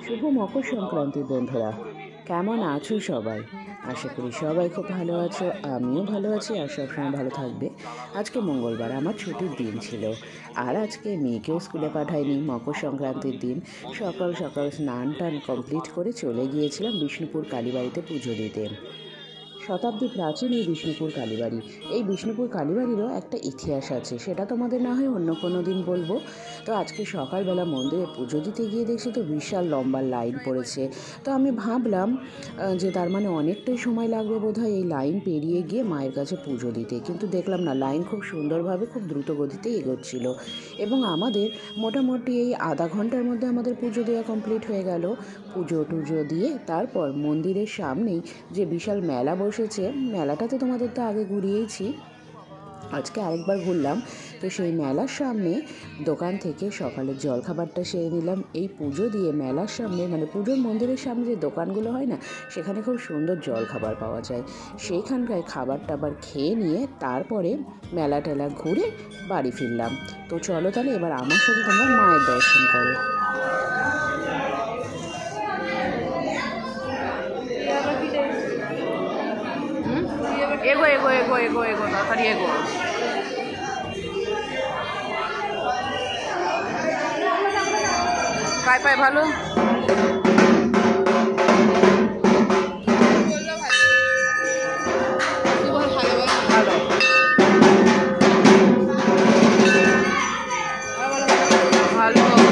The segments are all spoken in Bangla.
শুভ মকর সংক্রান্তি বন্ধুরা, কেমন আছো সবাই? আশা করি সবাই খুব ভালো আছো, আমিও ভালো আছি আর সবসময় ভালো থাকবে। আজকে মঙ্গলবার, আমার ছুটির দিন ছিল আর আজকে মেয়েকেও স্কুলে পাঠাইনি। মকর সংক্রান্তির দিন সকাল সকাল স্নান টান কমপ্লিট করে চলে গিয়েছিলাম বিষ্ণুপুর কালীবাড়িতে পুজো দিতে। শতাব্দী প্রাচীন এই বিষ্ণুপুর কালীবাড়ি। এই বিষ্ণুপুর কালীবাড়িরও একটা ইতিহাস আছে, সেটা তোমাদের না হয় অন্য কোনো দিন বলবো। তো আজকে সকালবেলা মন্দিরে পুজো দিতে গিয়ে দেখছি তো বিশাল লম্বা লাইন পড়েছে। তো আমি ভাবলাম যে তার মানে অনেকটাই সময় লাগবে বোধহয় এই লাইন পেরিয়ে গিয়ে মায়ের কাছে পুজো দিতে, কিন্তু দেখলাম না, লাইন খুব সুন্দরভাবে খুব দ্রুত গতিতে এগোচ্ছিল এবং আমাদের মোটামুটি এই আধা ঘন্টার মধ্যে আমাদের পুজো দেওয়া কমপ্লিট হয়ে গেল। পুজো টুজো দিয়ে তারপর মন্দিরের সামনেই যে বিশাল মেলা বসেছে, মেলাটাতে তোমাদের তো আগে ঘুরিয়েইছি, আজকে আরেকবার ঘুরলাম। তো সেই মেলার সামনে দোকান থেকে সকালের জলখাবারটা সেরে নিলাম। এই পুজো দিয়ে মেলার সামনে, মানে পুজোর মন্দিরের সামনে যে দোকানগুলো হয় না, সেখানে খুব সুন্দর জলখাবার পাওয়া যায়। সেইখানকার খাবার টাবার খেয়ে নিয়ে তারপরে মেলা টেলা ঘুরে বাড়ি ফিরলাম। তো চলো তাহলে এবার আমার সাথে তোমরা মায়ের দর্শন করো। এগো এগো এগো এগো এগো তাড়াতাড়ি এগো। কায় পায় ভালো? ভালো ভালো।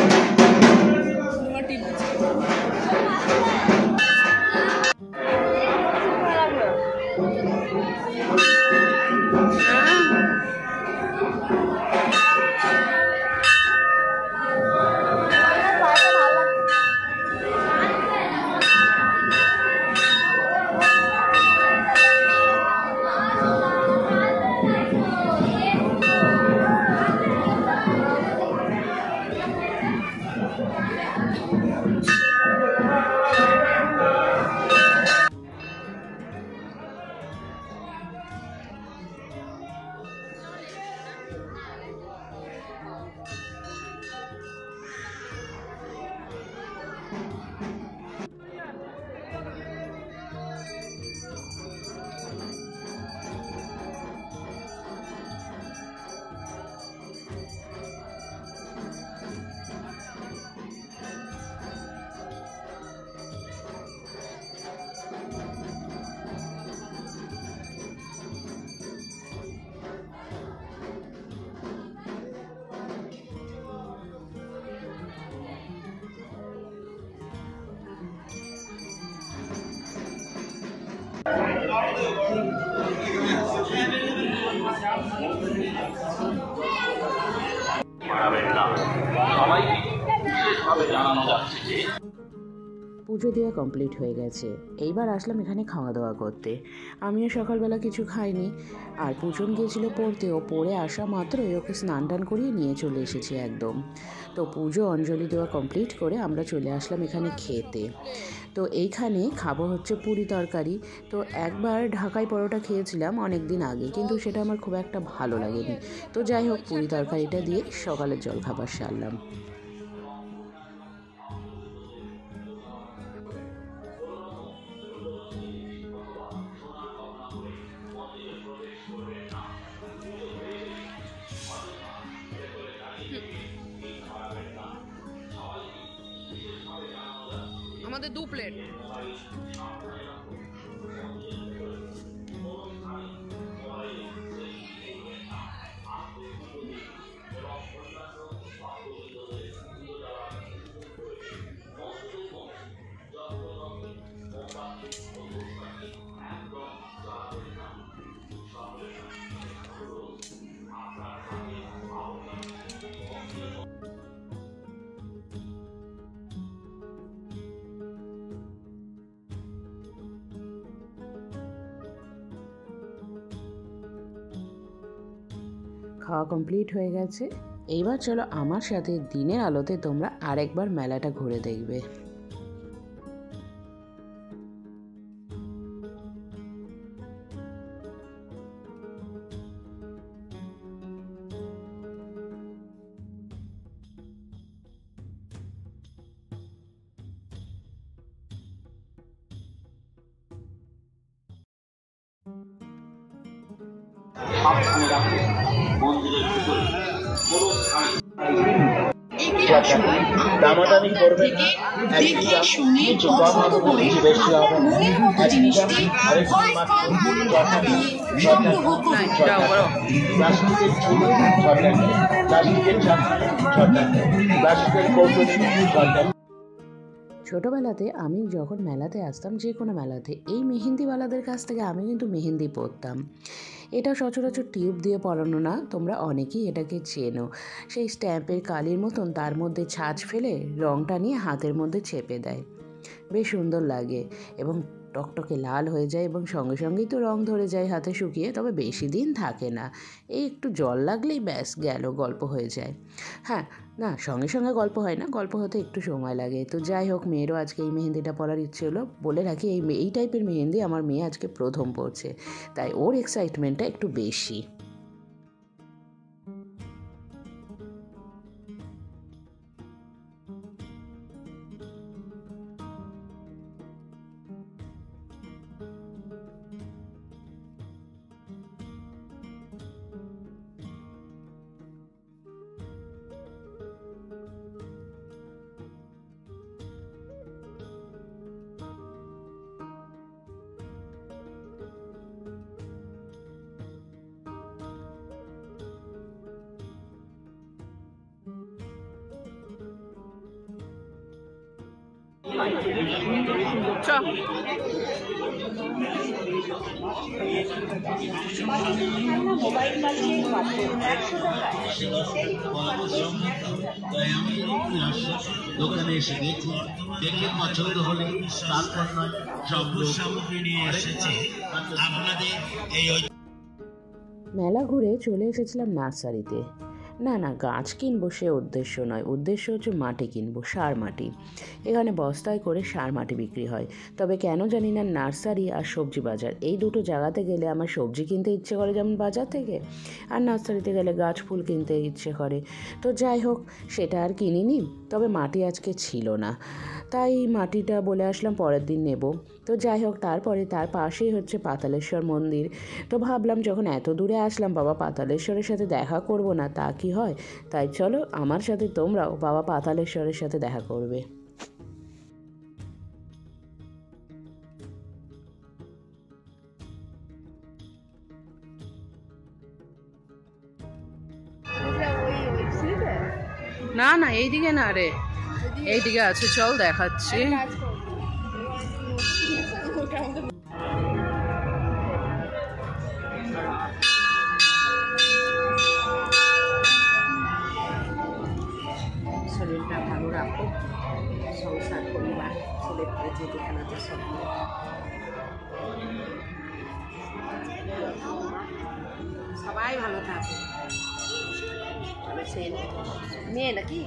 পুজো দেওয়া কমপ্লিট হয়ে গেছে, এইবার আসলাম এখানে খাওয়া দাওয়া করতে। আমিও সকালবেলা কিছু খাইনি, আর পুজন গিয়েছিল পড়তে, ও পড়ে আসা মাত্রই ওকে স্নান টান করিয়ে নিয়ে চলে এসেছি একদম। তো পুজো অঞ্জলি দেওয়া কমপ্লিট করে আমরা চলে আসলাম এখানে খেতে। তো এইখানে খাবো হচ্ছে পুরি তরকারি। তো একবার ঢাকাই পরোটা খেয়েছিলাম অনেক দিন আগে, কিন্তু সেটা আমার খুব একটা ভালো লাগেনি। তো যাই হোক, পুরি তরকারিটা দিয়ে সকালের জলখাবার সারলাম। আমাদের 2 প্লেট। খাওয়া কমপ্লিট হয়ে গেছে, এইবার চলো আমার সাথে দিনের আলোতে তোমরা আরেকবার মেলাটা ঘুরে দেখবে। সাবধানে রাখুন মন্দিরের ভিতরে কোনো স্থানে দামাদামি করবেন না। একটি দাম কিছু কম হবে, কিছু বেশি হবে। একটি দাম আরেকটি মাত্র 6 টাকা। প্লাস্টিকের ঝুড়ি 6 টাকা, প্লাস্টিকের চাকরি 6 টাকা, প্লাস্টিকের কৌটুলি 6 টাকা। ছোটোবেলাতে আমি যখন মেলাতে আসতাম, যে কোনো মেলাতে, এই মেহেন্দিওয়ালাদের কাছ থেকে আমি কিন্তু মেহেন্দি পরতাম। এটা সচরাচর টিউব দিয়ে পরানো না, তোমরা অনেকেই এটাকে চেনো। সেই স্ট্যাম্পের কালির মতন তার মধ্যে ছাঁচ ফেলে রঙটা নিয়ে হাতের মধ্যে চেপে দেয়, বেশ সুন্দর লাগে এবং টকটকে লাল হয়ে যায় এবং সঙ্গে সঙ্গেই তো রং ধরে যায় হাতে শুকিয়ে, তবে বেশি দিন থাকে না। এই একটু জল লাগলেই ব্যাস গেল, গল্প হয়ে যায়। হ্যাঁ, না, সঙ্গে সঙ্গে গল্প হয় না, গল্প হতে একটু সময় লাগে। তো যাই হোক, মেয়েরও আজকে এই মেহেন্দিটা পরার ইচ্ছে হলো। বলে রাখি, এই টাইপের মেহেন্দি আমার মেয়ে আজকে প্রথম পরছে, তাই ওর এক্সাইটমেন্টটা একটু বেশি। চ দোকানে এসে দেখুন, দেখে পছন্দ হলে তারপর নয় সব সামগ্রী নিয়ে এসেছে আপনাদের এই। মেলা ঘুরে চলে এসেছিলাম নার্সারিতে। না, গাছ কিনবো সে উদ্দেশ্য নয়, উদ্দেশ্য হচ্ছে মাটি কিনবো, সার মাটি। এখানে বস্তায় করে সার মাটি বিক্রি হয়। তবে কেন জানি না, নার্সারি আর সবজি বাজার, এই দুটো জায়গাতে গেলে আমার সবজি কিনতে ইচ্ছে করে যেমন বাজার থেকে, আর নার্সারিতে গেলে গাছ ফুল কিনতে ইচ্ছে করে। তো যাই হোক, সেটা আর কিনিনি। তবে মাটি আজকে ছিল না, তাই মাটিটা বলে আসলাম পরের দিন নেব। তো যাই হোক, তারপরে তার পাশেই হচ্ছে পাতালেশ্বর মন্দির। তো ভাবলাম যখন এত দূরে আসলাম, বাবা পাতালেশ্বরের সাথে দেখা করব না তা কি হয়, তাই চলো আমার সাথে তোমরাও বাবা পাতালেশ্বরের সাথে দেখা করবে। না, এইদিকে না রে, এইদিকে আছে, চল দেখাচ্ছি। শরীরটা ভালো রাখো, সংসার পরিবার ছেলে পেয়ে যেখানে আছে সব সবাই ভালো থাকে। মেয়ে নাকি